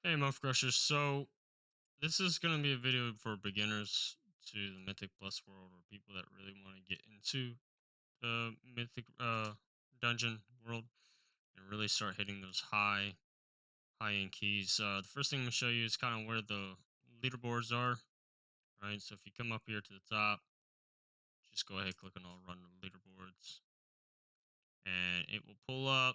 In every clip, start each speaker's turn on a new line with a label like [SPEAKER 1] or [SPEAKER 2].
[SPEAKER 1] Hey, Muff Crushers. So this is going to be a video for beginners to the Mythic Plus world, or people that really want to get into the Mythic Dungeon world and really start hitting those high end keys. The first thing I'm gonna show you is kind of where the leaderboards are. Right. So if you come up here to the top, just go ahead, click on all run the leaderboards, and it will pull up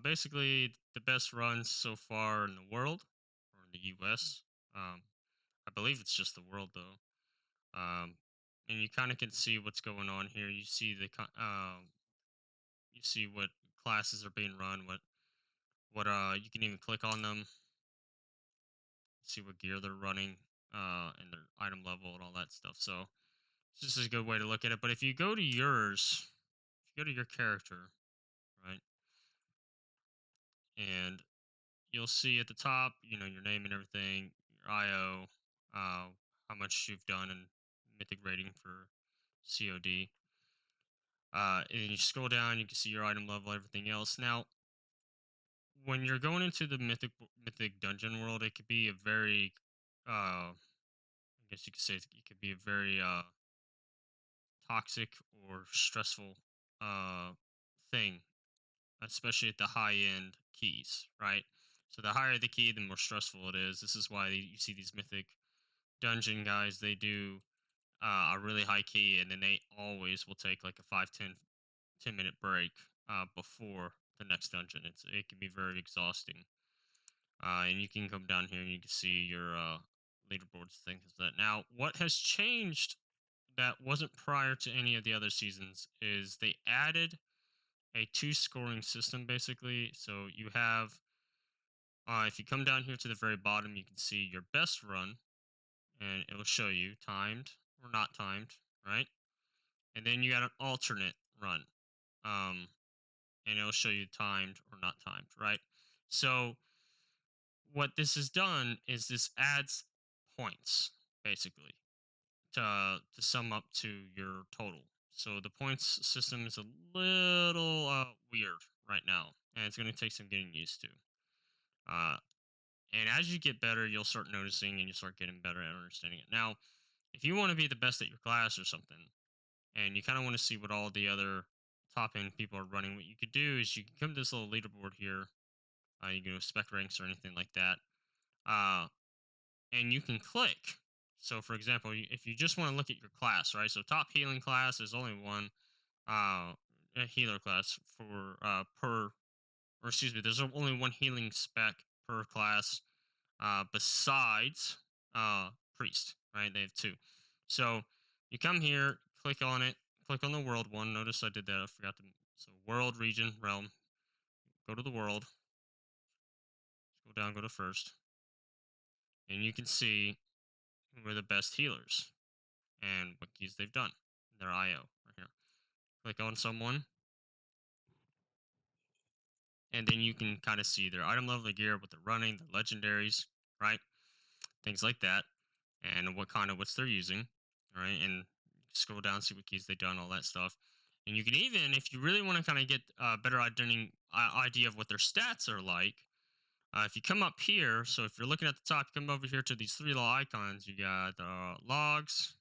[SPEAKER 1] basically the best runs so far in the world or in the U.S. Um, I believe it's just the world though. And you kind of can see what's going on here. You see you see what classes are being run, what you can even click on them, see what gear they're running, and their item level and all that stuff. So it's just a good way to look at it. But if you go to yours, if you go to your character, right, and you'll see at the top, your name and everything, your IO, how much you've done in mythic rating for COD. And you scroll down, you can see your item level, everything else. Now, when you're going into the mythic dungeon world, it could be a very, I guess you could say it could be a very toxic or stressful uh, thing, especially at the high end keys, right? So the higher the key, the more stressful it is. This is why you see these mythic dungeon guys. They do a really high key, and then they always will take like a 10 minute break before the next dungeon. It can be very exhausting, and you can come down here and you can see your leaderboards, things like that. Now, what has changed that wasn't prior to any of the other seasons is they added a two scoring system basically. So you have, if you come down here to the very bottom, you can see your best run, and it will show you timed or not timed, right? And then you got an alternate run. Um, and it'll show you timed or not timed, right? So what this has done is this adds points basically to sum up to your total. So the points system is a little weird right now, and it's going to take some getting used to. Uh, and as you get better, you'll start noticing and you start getting better at understanding it. Now, if you want to be the best at your class or something, and you kind of want to see what all the other top end people are running, what you could do is you can come to this little leaderboard here. You can go spec ranks or anything like that. Uh, and you can click. So, for example, if you just want to look at your class, right? So, top healing class is only one a healer class for or excuse me, there's only one healing spec per class besides priest, right? They have two. So, you come here, click on it, click on the world one. Notice I did that. I forgot to. So, world, region, realm. Go to the world. Go down, go to first. And you can see who are the best healers and what keys they've done. Their IO right here. Click on someone, and then you can kind of see their item level, the gear, what they're running, the legendaries, right? Things like that, and what's they're using, right? And scroll down, see what keys they've done, all that stuff. And you can even, if you really want to kind of get a better idea of what their stats are like, if you come up here, so if you're looking at the top, you come over here to these three little icons. You got logs,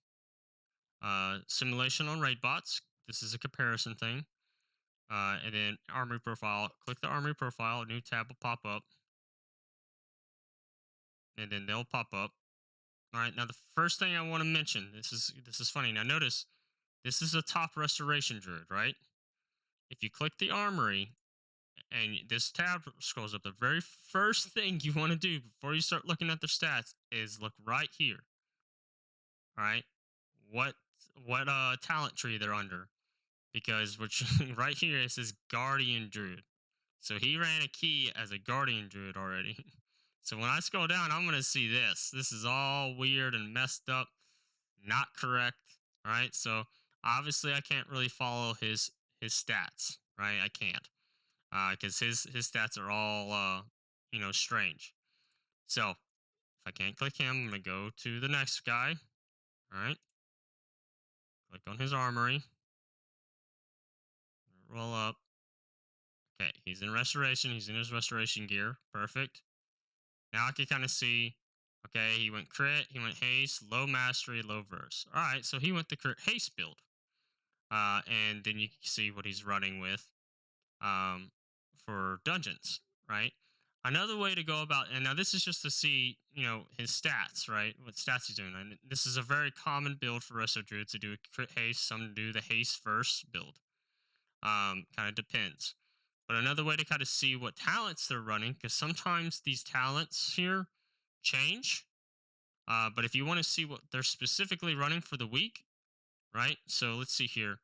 [SPEAKER 1] simulation on raid bots. This is a comparison thing. And then armory profile. Click the armory profile. A new tab will pop up, and then they'll pop up. All right. Now the first thing I want to mention. This is funny. Now notice this is a top restoration druid, right? If you click the armory and this tab scrolls up, the very first thing you want to do before you start looking at their stats is look right here. All right. What what talent tree they're under? Because which right here it says guardian druid. So he ran a key as a guardian druid already. So when I scroll down, I'm gonna see this. This is all weird and messed up, not correct. Right. So obviously I can't really follow his stats. Right. I can't. Because his stats are all strange. So if I can't click him, I'm gonna go to the next guy. All right. Click on his armory. Roll up. Okay, he's in restoration. He's in his restoration gear. Perfect. Now I can kind of see, okay, he went crit, he went haste, low mastery, low verse. All right, so he went the crit haste build. And then you can see what he's running with um, for dungeons, right? Another way to go about, and now this is just to see, his stats, right? What stats he's doing. And this is a very common build for Resto Druids to do a crit haste. Some do the haste first build. Kind of depends. But another way to kind of see what talents they're running, because sometimes these talents here change. But if you want to see what they're specifically running for the week, right? So let's see here.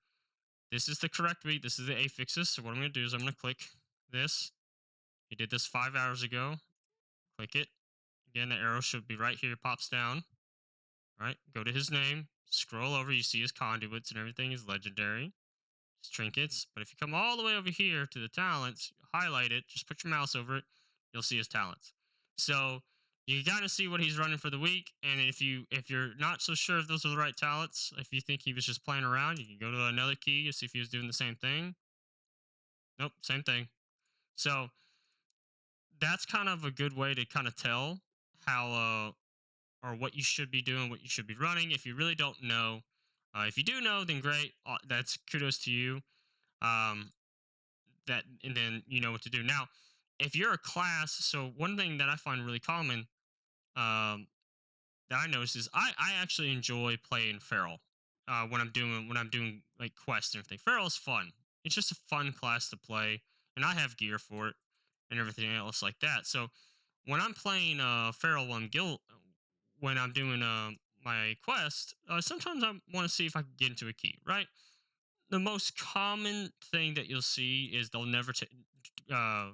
[SPEAKER 1] This is the correct week. This is the affixes. So what I'm going to do is I'm going to click this. He did this 5 hours ago. Click it. Again, the arrow should be right here. Pops down. Right. Go to his name. Scroll over. You see his conduits and everything is legendary. His trinkets. But if you come all the way over here to the talents, highlight it. Just put your mouse over it. You'll see his talents. So you kind of see what he's running for the week. And if you're not so sure if those are the right talents, if you think he was just playing around, you can go to another key to see if he was doing the same thing. Nope, same thing. So that's kind of a good way to kind of tell how or what you should be doing, what you should be running. If you really don't know, if you do know, then great. That's kudos to you. Um, that and then you know what to do. Now, if you're a class, so one thing that I find really common um, that I notice is I actually enjoy playing Feral when I'm doing like quests and everything. Feral is fun. It's just a fun class to play, and I have gear for it and everything else like that. So when I'm playing Feral One Guild, when I'm doing my quest, sometimes I want to see if I can get into a key. Right. The most common thing that you'll see is they'll never take. Uh,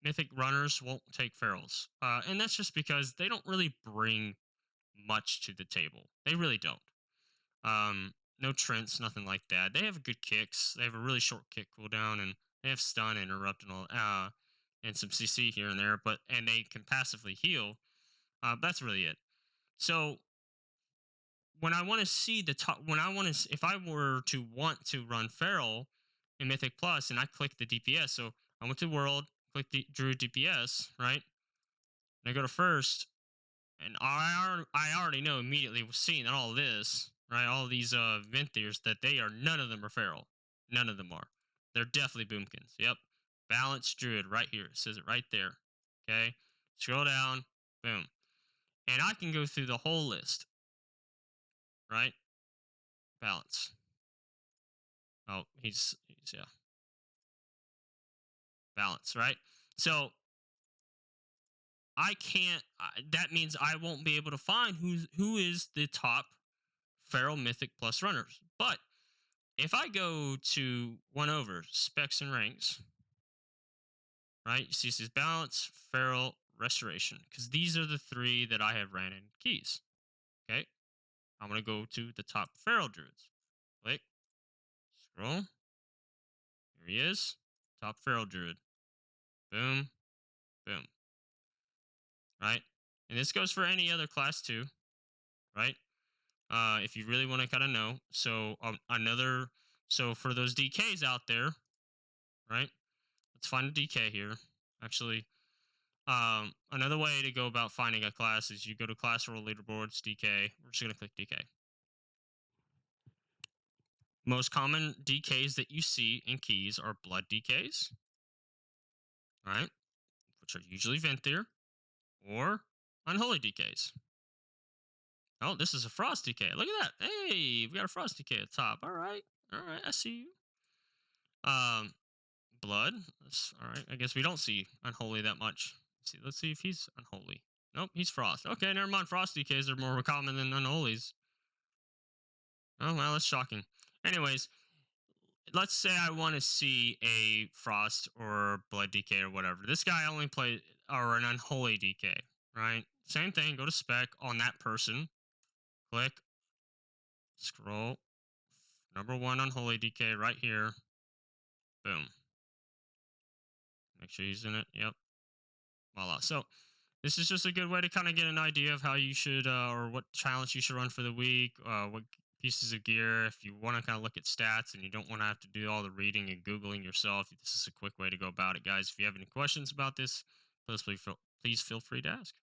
[SPEAKER 1] Mythic runners won't take ferals, and that's just because they don't really bring much to the table. They really don't. No Trents, nothing like that. They have good kicks. They have a really short kick cooldown, and they have stun, interrupt, and all, and some CC here and there. And they can passively heal. That's really it. So when I want to see the top, when I want to, if I were to want to run Feral in Mythic Plus, and I click the DPS, so I went to World, click the Druid DPS, right? And I go to first, and I already know immediately seeing all this, right? All these Venthirs that none of them are feral. None of them are. They're definitely boomkins. Yep. Balanced druid right here. It says it right there. Okay. Scroll down. Boom. And I can go through the whole list. Right? Balance. Oh, he's yeah. Balance, right? So I can't. That means I won't be able to find who is the top feral mythic plus runners. But if I go to one over specs and ranks, right? You see, it says balance, feral, restoration, because these are the three that I have ran in keys. Okay, I'm gonna go to the top feral druids. Click, scroll. Here he is, top feral druid. Boom, boom. Right, and this goes for any other class too. Right, if you really want to kind of know. So so for those DKs out there, right? Let's find a DK here. Actually, another way to go about finding a class is you go to class role leaderboards, DK. We're just gonna click DK. Most common DKs that you see in keys are blood DKs, right? Which are usually Venthir or unholy DKs. Oh, this is a frost DK. Look at that. Hey, we got a frost DK at the top. All right. All right. I see you. Blood. All right. I guess we don't see unholy that much. Let's see if he's unholy. Nope, he's frost. Okay, never mind. Frost DKs are more common than unholies. Oh well, that's shocking. Anyways, let's say I want to see a frost or blood DK or whatever. This guy only played or an unholy DK, right? Same thing. Go to spec on that person. Click, scroll. Number one unholy DK right here. Boom. Make sure he's in it. Yep. Voila. So this is just a good way to kind of get an idea of how you should or what challenge you should run for the week, what pieces of gear. If you want to kind of look at stats and you don't want to have to do all the reading and Googling yourself, this is a quick way to go about it, guys. If you have any questions about this, please Please feel free to ask.